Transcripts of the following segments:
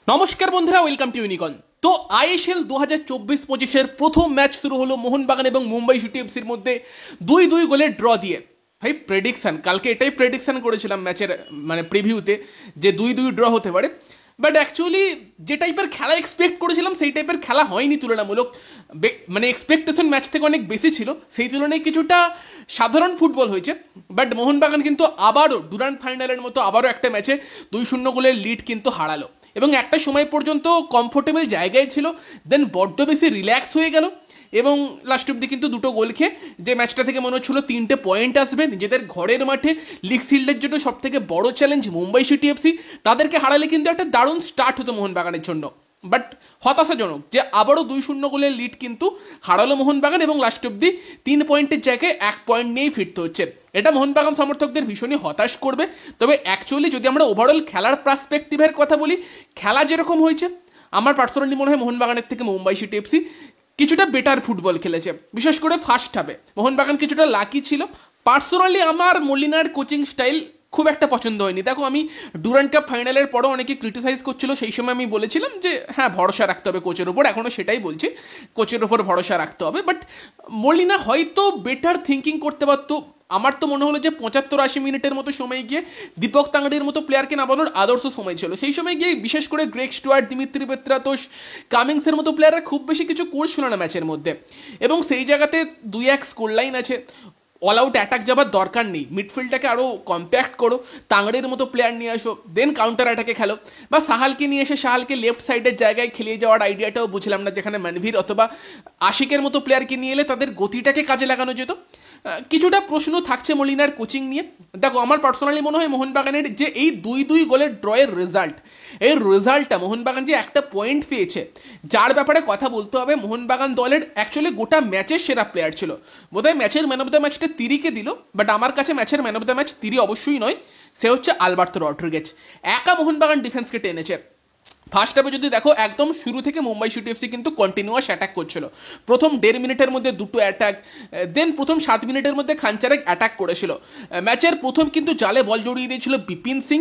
নমস্কার বন্ধুরা, welcome to ইউনিকন। তো আইএসএল 2024-25-এর প্রথম ম্যাচ শুরু হলো মোহনবাগান এবং মুম্বাই সিটি এফসির মধ্যে 2-2 গোলের ড্র দিয়ে। ভাই প্রেডিকশন, কালকে এটাই প্রেডিকশন করেছিলাম ম্যাচের প্রিভিউতে যে 2-2 ড্র হতে পারে। বাট অ্যাকচুয়ালি যে টাইপের খেলা এক্সপেক্ট করেছিলাম সেই টাইপের খেলা হয়নি তুলনামূলক। এক্সপেকটেশন ম্যাচ থেকে অনেক বেশি ছিল, সেই তুলনায় কিছুটা সাধারণ ফুটবল হয়েছে। বাট মোহনবাগান কিন্তু আবারও ডুরান্ড ফাইনালের মতো আবারও একটা ম্যাচে 2-0 গোলের লিড কিন্তু হারালো এবং একটা সময় পর্যন্ত কমফোর্টেবল জায়গায় ছিল, দেন বড্ড বেশি রিল্যাক্স হয়ে গেল এবং লাস্ট অব্দি কিন্তু দুটো গোল খেয়ে যে ম্যাচটা থেকে মনে হচ্ছিল 3টে পয়েন্ট আসবে নিজেদের ঘরের মাঠে। লিগ শিল্ডের জন্য সব থেকে বড় চ্যালেঞ্জ মুম্বাই সিটি এফসি, তাদেরকে হারালে কিন্তু একটা দারুণ স্টার্ট হতো মোহনবাগানের জন্য। বাট হতাশাজনক যে আবারও 2-0 গোলের লিড কিন্তু হারালো মোহনবাগান এবং লাস্ট অব্দি 3 পয়েন্টের জায়গায় 1 পয়েন্ট নিয়েই ফিরতে হচ্ছে। এটা মোহনবাগান সমর্থকদের ভীষণই হতাশ করবে। তবে অ্যাকচুয়ালি যদি আমরা ওভারঅল খেলার পার্সপেক্টিভের কথা বলি, খেলা যেরকম হয়েছে আমার পার্সোনালি মনে হয় মোহনবাগানের থেকে মুম্বাই সিটি এফসি কিছুটা বেটার ফুটবল খেলেছে, বিশেষ করে ফার্স্ট হাফে মোহনবাগান কিছুটা লাকি ছিল। পার্সোনালি আমার মলিনার কোচিং স্টাইল খুব একটা পছন্দ হয়নি। দেখো, আমি ডুরান্ড কাপ ফাইনালের পরও অনেকে ক্রিটিসাইজ করছিল, সেই সময় আমি বলেছিলাম যে হ্যাঁ, ভরসা রাখতে হবে কোচের উপর, এখনও সেটাই বলছি, কোচের উপর ভরসা রাখতে হবে। বাট মলিনা হয়তো বেটার থিঙ্কিং করতে পারতো। আমার তো মনে হলো যে 75-80 মিনিটের মতো সময় গিয়ে দীপক তাংড়ির মতো প্লেয়ারকে নামানোর আদর্শ সময় ছিল। সেই সময় গিয়ে বিশেষ করে গ্রেগ স্টুয়ার্ট, দিমিত্রি পেত্রাতোস, কামিংসের মতো প্লেয়াররা খুব বেশি কিছু করছিল না ম্যাচের মধ্যে এবং সেই জায়গাতে 2-1 স্কোর লাইন আছে, অল আউট অ্যাটাক যাবার দরকার নেই, মিডফিল্ডটাকে আরও কম্প্যাক্ট করো, তাংড়ের মতো প্লেয়ার নিয়ে আসো, দেন কাউন্টার অ্যাটাকে খেলো, বা সাহালকে নিয়ে এসে সাহালকে লেফট সাইডের জায়গায় খেলিয়ে যাওয়ার আইডিয়াটাও বুঝলাম না, যেখানে মানভীর অথবা আশিকের মতো প্লেয়ারকে নিয়ে এলে তাদের গতিটাকে কাজে লাগানো যেত। কিছুটা প্রশ্ন থাকছে মলিনার কোচিং নিয়ে। দেখো, আমার পার্সোনালি মনে হয় মোহনবাগানের যে এই 2-2 গোলের ড্রয়ের রেজাল্ট, এই রেজাল্টটা মোহনবাগান যে একটা পয়েন্ট পেয়েছে, যার ব্যাপারে কথা বলতে হবে, মোহনবাগান দলের অ্যাকচুয়ালি গোটা ম্যাচের সেরা প্লেয়ার ছিল। বোধহয় ম্যাচের ম্যান অফ দ্য ম্যাচটা তিরিকে দিল, বাট আমার কাছে ম্যাচের ম্যান অফ দ্য ম্যাচ তিরি অবশ্যই নয়, সে হচ্ছে আলবার্তো রড্রিগেজ। একা মোহনবাগান ডিফেন্সকে টেনেছে। ফার্স্ট হাফে যদি দেখো, একদম শুরু থেকে মুম্বাই সিটি এফসি কিন্তু কন্টিনিউয়াস অ্যাটাক করছিল। প্রথম 1.5 মিনিটের মধ্যে 2টো অ্যাটাক, দেন প্রথম 7 মিনিটের মধ্যে খানচারেক অ্যাটাক করেছিল। ম্যাচের প্রথম কিন্তু জালে বল জড়িয়ে দিয়েছিল বিপিন সিং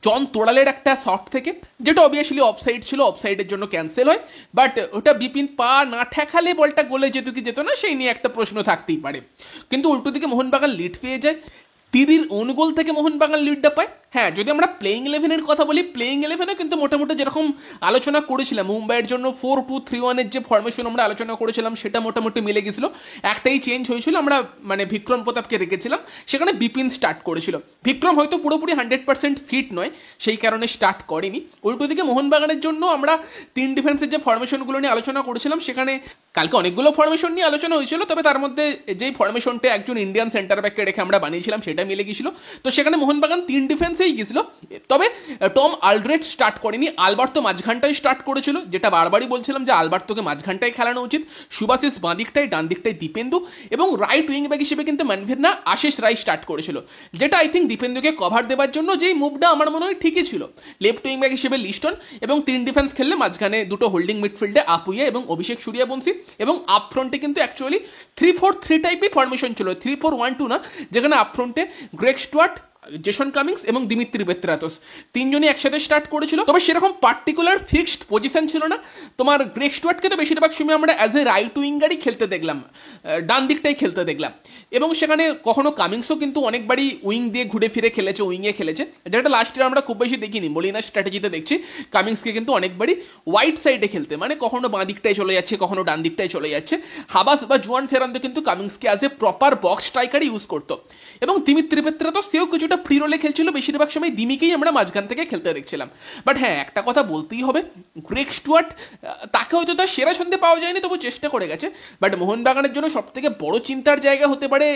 জন তোড়ালের একটা শট থেকে, যেটা অবভিয়াসলি অফসাইড ছিল, অফসাইডের জন্য ক্যান্সেল হয়। বাট ওটা বিপিন পা না ঠেকালে বলটা গোলে যেত কি যেত না সেই নিয়ে একটা প্রশ্ন থাকতেই পারে। কিন্তু উল্টো দিকে মোহনবাগান লিড পেয়ে যায়, তিরির ওন গোল থেকে মোহনবাগান লিডটা পায়। হ্যাঁ, যদি আমরা প্লেইং 11-এর কথা বলি, প্লেইং 11-এ কিন্তু মোটামুটি যেরকম আলোচনা করেছিলাম মুম্বাইয়ের জন্য 4-2-3-1-এর যে ফরমেশন আমরা আলোচনা করেছিলাম সেটা মোটামুটি মিলে গেছিল। একটাই চেঞ্জ হয়েছিল, আমরা বিক্রম প্রতাপকে রেখেছিলাম, সেখানে বিপিন স্টার্ট করেছিল। বিক্রম হয়তো পুরোপুরি 100% ফিট নয়, সেই কারণে স্টার্ট করেনি। উল্টো দিকে মোহনবাগানের জন্য আমরা 3 ডিফেন্সের যে ফরমেশনগুলো নিয়ে আলোচনা করেছিলাম, সেখানে কালকে অনেকগুলো ফরমেশন নিয়ে আলোচনা হয়েছিল, তবে তার মধ্যে যেই ফরমেশনটা একজন ইন্ডিয়ান সেন্টার ব্যাককে রেখে আমরা বানিয়েছিলাম সেটা মিলে গিয়েছিল। তো সেখানে মোহনবাগান 3 ডিফেন্সেই গিয়েছিল, তবে টম আলড্রেড স্টার্ট করেনি, আলবার্তো মাঝখানটায় স্টার্ট করেছিল, যেটা বারবারই বলছিলাম যে আলবার্তোকে মাঝখানটায় খেলানো উচিত, সুভাশিস বাঁ দিকটায়, ডান দিকটায় দীপেন্দু, এবং রাইট উইং ব্যাক হিসেবে কিন্তু মানভীর না আশিস রায় স্টার্ট করেছিল, যেটা আই থিঙ্ক দীপেন্দুকে কভার দেওয়ার জন্য যেই মুভটা আমার মনে হয় ঠিকই ছিল। লেফট উইং ব্যাক হিসেবে লিস্টন এবং 3 ডিফেন্স খেললে মাঝখানে দুটো হোল্ডিং মিডফিল্ডে আপুইয়া এবং অভিষেক সূর্যবংশী, এবং আপ ফ্রন্টে কিন্তু অ্যাকচুয়ালি 3-4-3 টাইপই ফরমেশন ছিল, 3-4-1-2 না, যেখানে আপ ফ্রন্টে গ্রেগ স্টুয়ার্ট, জেসন কামিংস এবং দিমিত্রি পেত্রাতোস তিনজনই একসাথে স্টার্ট করেছিল। তবে সেরকম পার্টিকুলার ফিক্সড পজিশন ছিল না। তোমার গ্রেগ স্টুয়ার্টকে তো বেশিরভাগ সময় আমরা অ্যাজ এ রাইট উইঙ্গারই খেলতে দেখলাম, ডান দিকটাই খেলতে দেখলাম, এবং সেখানে কখনো কামিংসও কিন্তু অনেকবারই উইং দিয়ে ঘুরে ফিরে খেলেছে, উইংয়ে খেলেছে, যেটা লাস্ট ইয়ার আমরা খুব বেশি দেখিনি। মলিনার স্ট্র্যাটেজিতে দেখছি কামিংসকে কিন্তু অনেকবারই ওয়াইড সাইডে খেলতে, কখনো বাঁ দিকটায় চলে যাচ্ছে, কখনো ডান দিকটায় চলে যাচ্ছে। হাবাস বা জুয়ান ফেরান্দো কিন্তু কামিংসকে অ্যাজ এ প্রপার বক্স স্ট্রাইকারই ইউজ করতো, এবং দিমিত্রি পেত্রাতোস সেও কিছুটা ফ্রি রোলে খেলছিল, বেশিরভাগ সময় দিমিকেই আমরা মাঝখান থেকে খেলতে দেখছিলাম। বাট হ্যাঁ, একটা কথা বলতেই হবে, গ্রেগ স্টুয়ার্ট, তাকে হয়তো তার সেরা ছন্দে পাওয়া যায়নি, তবু চেষ্টা করে গেছে। বাট মোহনবাগানের জন্য সব থেকে বড় চিন্তার জায়গা হতে পারে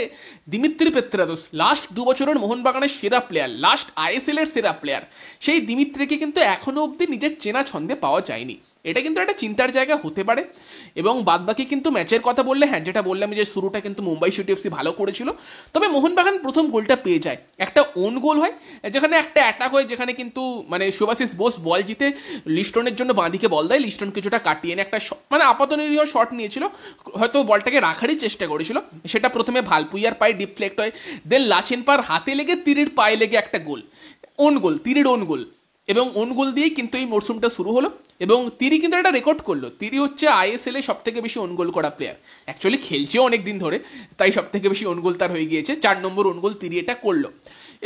দিমিত্রি পেত্রাতোস, লাস্ট 2 বছরের মোহনবাগানের সেরা প্লেয়ার, লাস্ট আইএসএল এর সেরা প্লেয়ার, সেই দিমিত্রিকে কিন্তু এখনো অব্দি নিজের চেনা ছন্দে পাওয়া যায়নি। এটা কিন্তু একটা চিন্তার জায়গা হতে পারে। এবং বাদবাকি কিন্তু ম্যাচের কথা বললে, হ্যাঁ, যেটা বললাম যে শুরুটা কিন্তু মুম্বাই সিটি এফসি ভালো করেছিল, তবে মোহনবাগান প্রথম গোলটা পেয়ে যায়, একটা ওন গোল হয়, যেখানে একটা অ্যাটাক হয়, যেখানে কিন্তু সুভাশিস বোস বল জিতে লিস্টনের জন্য বাঁদিকে বল দেয়, লিস্টন কিছুটা কাটিয়ে এনে একটা আপাত নিরীহ শট নিয়েছিল, হয়তো বলটাকে রাখারই চেষ্টা করেছিল, সেটা প্রথমে ভালপুইয়ার পায়ে ডিফ্লেক্ট হয়, দেন লাচেন পার হাতে লেগে তিরির পায়ে লেগে একটা গোল, ওন গোল, তিরির ওন গোল। এবং ওন গোল দিয়েই কিন্তু এই মরশুমটা শুরু হলো এবং তিরি কিন্তু একটা রেকর্ড করলো। তিরি হচ্ছে আইএসএল এ সব থেকে বেশি ওন গোল করা প্লেয়ার, অ্যাকচুয়ালি খেলছেও অনেক দিন ধরে, তাই সব থেকে বেশি ওন গোল তার হয়ে গিয়েছে। 4 নম্বর ওন গোল তিরি এটা করলো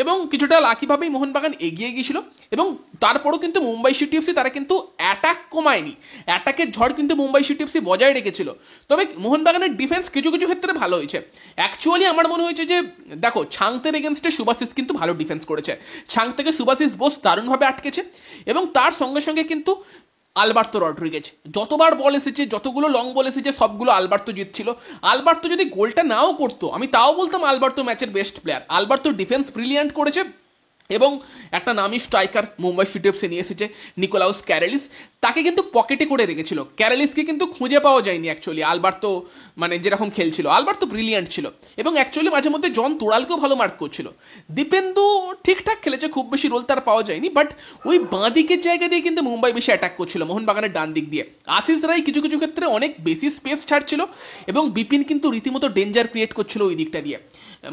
এবং কিছুটা লাকিভাবেই মোহনবাগান এগিয়ে গিয়েছিল এবং তারপরও কিন্তু মুম্বাই সিটি এফসি তারা কিন্তু অ্যাটাক কমায়নি, অ্যাটাকের ঝড় কিন্তু মুম্বাই সিটি এফসি বজায় রেখেছিল। তবে মোহনবাগানের ডিফেন্স কিছু কিছু ক্ষেত্রে ভালো হয়েছে। অ্যাকচুয়ালি আমার মনে হয়েছে যে দেখো, ছাংতের এগেনস্টে সুভাশিস কিন্তু ভালো ডিফেন্স করেছে, ছাং থেকে সুভাশিস বোস দারুণভাবে আটকেছে এবং তার সঙ্গে সঙ্গে কিন্তু আলবার্তো রড্রিগেজ যতবার বল এসেছে, যতগুলো লং বল এসেছে সবগুলো আলবার্তো জিতছিল। আলবার্তো যদি গোলটা নাও করতো আমি তাও বলতাম আলবার্তো ম্যাচের best player. Alberto defence brilliant করেছে এবং একটা নামি স্ট্রাইকার মুম্বাই সিটি এফসি নিয়ে এসেছে নিকোলাউস ক্যারেলিস, তাকে কিন্তু পকেটে করে রেখেছিল। ক্যারেলিসকে কিন্তু খুঁজে পাওয়া যায়নি অ্যাকচুয়ালি আলবার্তো মানে যেরকম খেলছিল। আলবার্তো ব্রিলিয়ান্ট ছিল এবং অ্যাকচুয়ালি মাঝে মধ্যে জন তোড়ালকেও ভালো মার্ক করছিল। দীপেন্দু ঠিকঠাক খেলেছে, খুব বেশি রোল তার পাওয়া যায়নি, বাট ওই বাঁ দিকের জায়গা দিয়ে কিন্তু মুম্বাই বেশি অ্যাটাক করছিল মোহনবাগানের ডান দিক দিয়ে। আশিস রায় কিছু কিছু ক্ষেত্রে অনেক বেশি স্পেস ছাড়ছিল এবং বিপিন কিন্তু রীতিমতো ডেঞ্জার ক্রিয়েট করছিল ওই দিকটা দিয়ে।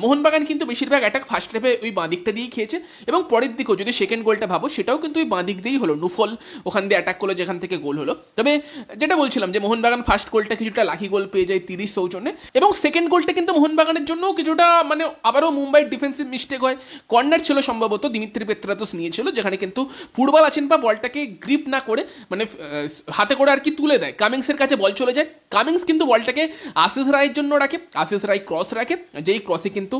মোহনবাগান কিন্তু বেশিরভাগ অ্যাটাক ফার্স্ট হাফে ওই বাঁ দিকটা দিয়েই খেয়েছে এবং পরের দিকেও যদি সেকেন্ড গোলটা ভাবো সেটাও কিন্তু ওই বাঁ দিক দিয়েই হলো। নুফল ওখান দিয়ে অ্যাটাক করলো যেখান থেকে গোল হলো। তবে যেটা বলছিলাম যে মোহনবাগান ফার্স্ট গোলটা কিছুটা লাকি গোল পেয়ে যায় 30 সৌজন্যে এবং সেকেন্ড গোলটা কিন্তু মোহনবাগানের জন্য কিছুটা মানে আবারও মুম্বাইয়ের ডিফেন্সিভ মিস্টেক হয়। কর্নার ছিল সম্ভবত, দিমিত্রি পেত্রাতোস নিয়েছিল, যেখানে কিন্তু ফুটবল আছেন বা বলটাকে গ্রিপ না করে মানে হাতে করে আর কি তুলে দেয়, কামিংসের কাছে বল চলে যায়। কামিংস কিন্তু বলটাকে আশিস রায়ের জন্য রাখে, আশিস রায় ক্রস রাখে, যেই ক্রসে কিন্তু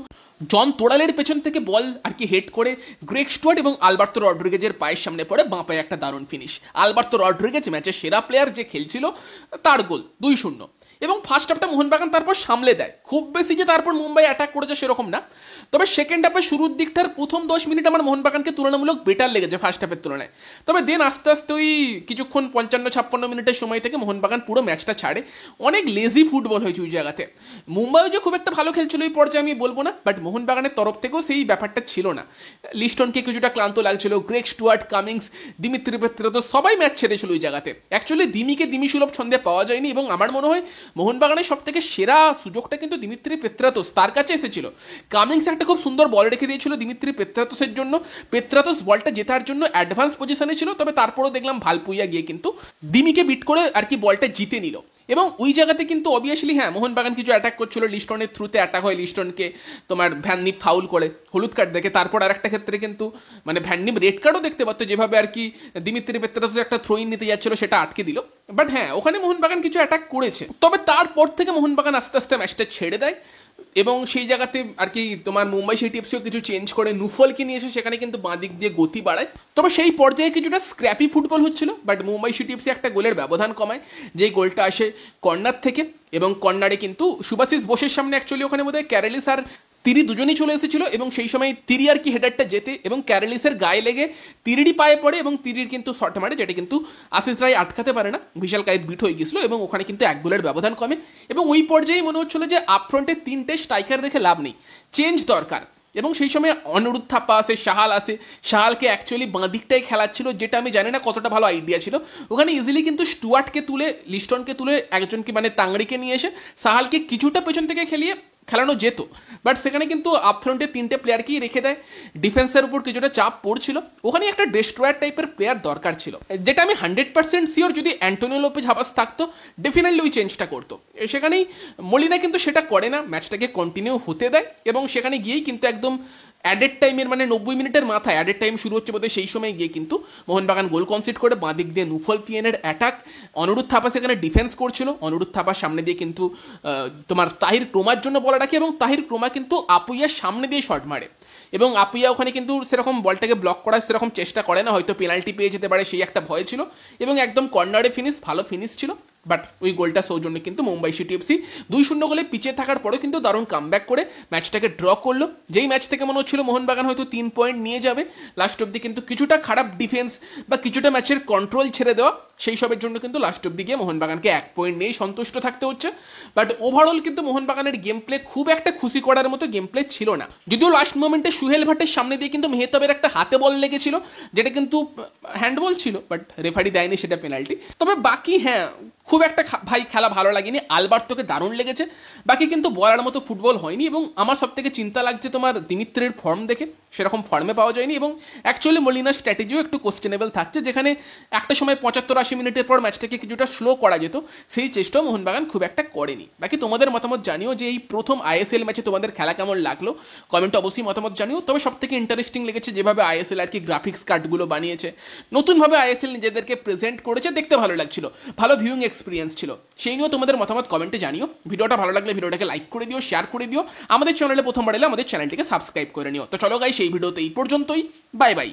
জন তোড়ালের পেছন থেকে বল আর কি হেড করে গ্রেগ স্টুয়ার্ট এবং আলবার্তো রড্রিগেজের পায়ের সামনে পড়ে বাঁ পায়ে একটা দারুণ ফিনিশ। আলবার্তো রড্রিগেজ ম্যাচের সেরা প্লেয়ার যে খেলছিল তার গোল 2-0 এবং ফার্স্ট হাফটা মোহনবাগান তারপর সামলে দেয়। খুব বেশি যে তারপর মুম্বাই অ্যাটাক করেছে সেরকম না, তবে সেকেন্ড হাফে শুরুর দিকটার প্রথম 10 মিনিট আমার মোহনবাগানকে তুলনামূলক বেটার লেগেছে ফার্স্ট হাফের তুলনায়। তবে দেন আস্তে আস্তে ওই কিছুক্ষণ 55-56 মিনিটের সময় থেকে মোহনবাগান পুরো ম্যাচটা ছাড়ে। অনেক লেজি ফুটবল হয়েছে ওই জায়গাতে। মুম্বাইও যে খুব একটা ভালো খেলছিল এই পর্যায়ে আমি বলবো না, বাট মোহনবাগানের তরফ থেকেও সেই ব্যাপারটা ছিল না। লিস্টনকে কিছুটা ক্লান্ত লাগছিল, Greg Stewart, Cummings, Dimitri Petratos সবাই ম্যাচ ছেড়েছিল ওই জায়গাতে। অ্যাকচুয়ালি দিমিকে দিমি সুলভ ছন্দে পাওয়া যায়নি এবং আমার মনে হয় মোহনবাগানের সব থেকে সেরা সুযোগটা কিন্তু দিমিত্রি পেত্রাতোস তার কাছে এসেছিল। কামিংস একটা খুব সুন্দর বল রেখে দিয়েছিল দিমিত্রি পেত্রাতোসের জন্য, পেত্রাতোস বলটা জেতার জন্য অ্যাডভান্স পজিশনে ছিল, তবে তারপরও দেখলাম ভালপুইয়া গিয়ে কিন্তু দিমিকে বিট করে আর কি বলটা জিতে নিল এবং ওই জায়গাতে কিন্তু অবভিয়াসলি হ্যাঁ মোহনবাগান কিছু অ্যাটাক করছিল, লিস্টনের থ্রুতে অ্যাটাক হয়, লিস্টনকে তোমার ভ্যাননিপ ফাউল করে হলুদ কার্ড দেখে। তারপর আর একটা ক্ষেত্রে কিন্তু মানে ভ্যাননিপ রেড কার্ডও দেখতে পারতো, যেভাবে আর কি দিমিত্রি পেত্রাতোস একটা থ্রোইন নিতে যাচ্ছিল সেটা আটকে দিল। বাট হ্যাঁ ওখানে মোহনবাগান কিছু অ্যাটাক করেছে, তবে তারপর থেকে মোহনবাগান আস্তে আস্তে ম্যাচটা ছেড়ে দেয় এবং সেই জায়গাতে আর কি তোমার মুম্বাই সিটি এফসিও কিছু চেঞ্জ করে নুফলকে নিয়ে এসে সেখানে কিন্তু বাঁ দিক দিয়ে গতি বাড়ায়। তবে সেই পর্যায়ে কিছুটা স্ক্র্যাপি ফুটবল হচ্ছিল, বাট মুম্বাই সিটি এফসি একটা গোলের ব্যবধান কমায়, যেই গোলটা আসে কর্নার থেকে এবং কর্নারে কিন্তু সুভাশিস বোসের সামনে অ্যাকচুয়ালি ওখানে বোধহয় ক্যারেলিস আর তিরি দুজনেই চলে এসেছিল এবং সেই সময় তিরি আর কি হেডারটা যেতে এবং ক্যারেলিসের গায়ে লেগে তিরিরই পায়ে পড়ে এবং তিরির কিন্তু শট মারে, যেটা কিন্তু আশিস রায় আটকাতে পারে না, বিশাল কায়েত বিট হয়ে গেছিল এবং ওখানে কিন্তু 1 গোলের ব্যবধান কমে এবং ওই পর্যায়েই মনে হচ্ছিল যে আপফ্রন্টে 3টে স্ট্রাইকার দেখে লাভ নেই, চেঞ্জ দরকার। এবং সেই সময় অনিরুদ্ধ থাপ্পা আসে, সাহাল আসে, সাহালকে অ্যাকচুয়ালি বাঁ দিকটাই খেলাচ্ছিল, যেটা আমি জানি না কতটা ভালো আইডিয়া ছিল। ওখানে ইজিলি কিন্তু স্টুয়ার্টকে তুলে লিস্টনকে তুলে একজনকে মানে তাংড়িকে নিয়ে এসে সাহালকে কিছুটা পেছন থেকে খেলিয়ে খেলানো যেত, বাট সেখানে কিন্তু আপফ্রন্টে 3টে প্লেয়ারকেই রেখে দেয়। ডিফেন্সের উপর কিছুটা চাপ পড়ছিল, ওখানে একটা ডেস্ট্রয়ার টাইপের প্লেয়ার দরকার ছিল, যেটা আমি 100% শিওর যদি অ্যান্টোনিও লোপেজ হাবাস থাকতো ডেফিনেটলি ওই চেঞ্জটা করতো। সেখানেই মলিনা কিন্তু সেটা করে না, ম্যাচটাকে কন্টিনিউ হতে দেয় এবং সেখানে গিয়েই কিন্তু একদম অ্যাডেড টাইমের মানে 90 মিনিটের মাথায় অ্যাডেড টাইম শুরু হচ্ছে বোধহয় সেই সময় গিয়ে কিন্তু মোহনবাগান গোল কনসিড করে বাঁ দিক দিয়ে নুফল পিএনের অ্যাটাক, অনিরুদ্ধ থাপা সেখানে ডিফেন্স করছিল, অনিরুদ্ধ থাপার সামনে দিয়ে কিন্তু তোমার তাহির ক্রোমার জন্য বল রাখে এবং তাহির ক্রোমা কিন্তু আপুইয়ার সামনে দিয়ে শট মারে এবং আপুইয়া ওখানে কিন্তু সেরকম বলটাকে ব্লক করার সেরকম চেষ্টা করে না, হয়তো পেনাল্টি পেয়ে যেতে পারে সেই একটা ভয় ছিল এবং একদম কর্নারে ফিনিশ, ভালো ফিনিশ ছিল। বাট ওই গোলটা সৌজন্যে কিন্তু মুম্বাই সিটি এফসি 2-0 গোলে পিছিয়ে থাকার পরেও কিন্তু দারুণ কামব্যাক করে ম্যাচটাকে ড্র করলো, যেই ম্যাচ থেকে মনে হচ্ছিল মোহনবাগান হয়তো 3 পয়েন্ট নিয়ে যাবে। লাস্ট অব্দি কিন্তু কিছুটা খারাপ ডিফেন্স বা কিছুটা ম্যাচের কন্ট্রোল ছেড়ে দেওয়া সেই সবের জন্য কিন্তু লাস্ট অব্দি গিয়ে মোহনবাগানকে 1 পয়েন্ট নিয়েই সন্তুষ্ট থাকতে হচ্ছে। বাট ওভারঅল কিন্তু মোহনবাগানের গেম প্লে খুব একটা খুশি করার মতো গেম প্লে ছিল না। যদিও লাস্ট মোমেন্টে সুহেল ভাটের সামনে দিয়ে কিন্তু মেহতাবের একটা হাতে বল লেগেছিল, যেটা কিন্তু হ্যান্ডবল ছিল, বাট রেফারি দেয়নি সেটা পেনাল্টি। তবে বাকি হ্যাঁ, খুব একটা ভাই খেলা ভালো লাগেনি। আলবার্তোকে দারুণ লেগেছে, বাকি কিন্তু বলার মতো ফুটবল হয়নি। এবং আমার সব থেকে চিন্তা লাগছে তোমার দিমিত্রের ফর্ম দেখে, সেরকম ফর্মে পাওয়া যায়নি। এবং অ্যাকচুয়ালি মলিনার স্ট্র্যাটেজিও একটু কোশ্চেনেবল থাকছে, যেখানে একটা সময় 75-80 মিনিটের পর ম্যাচটাকে কিছুটা স্লো করা যেত, সেই চেষ্টাও মোহনবাগান খুব একটা করেনি। বাকি তোমাদের মতামত জানিও যে এই প্রথম আইএসএল ম্যাচে তোমাদের খেলা কেমন লাগলো, কমেন্টে অবশ্যই মতামত জানিও। তবে সব থেকে ইন্টারেস্টিং লেগেছে যেভাবে আইএসএল আর কি গ্রাফিক্স কার্ডগুলো বানিয়েছে, নতুনভাবে আইএসএল নিজেদেরকে প্রেজেন্ট করেছে, দেখতে ভালো লাগছিল, ভালো ভিউইং এক্সপিরিয়েন্স ছিল। সেই নিয়েও তোমাদের মতামত কমেন্টে জানিও। ভিডিওটা ভালো লাগলে ভিডিওটাকে লাইক করে দিও, শেয়ার করে দিও। আমাদের চ্যানেলে প্রথমবার এলে আমাদের চ্যানেলটিকে সাবস্ক্রাইব করে নিও। তো চলো গাইস, সেই ভিডিওতে এই পর্যন্তই। Bye bye.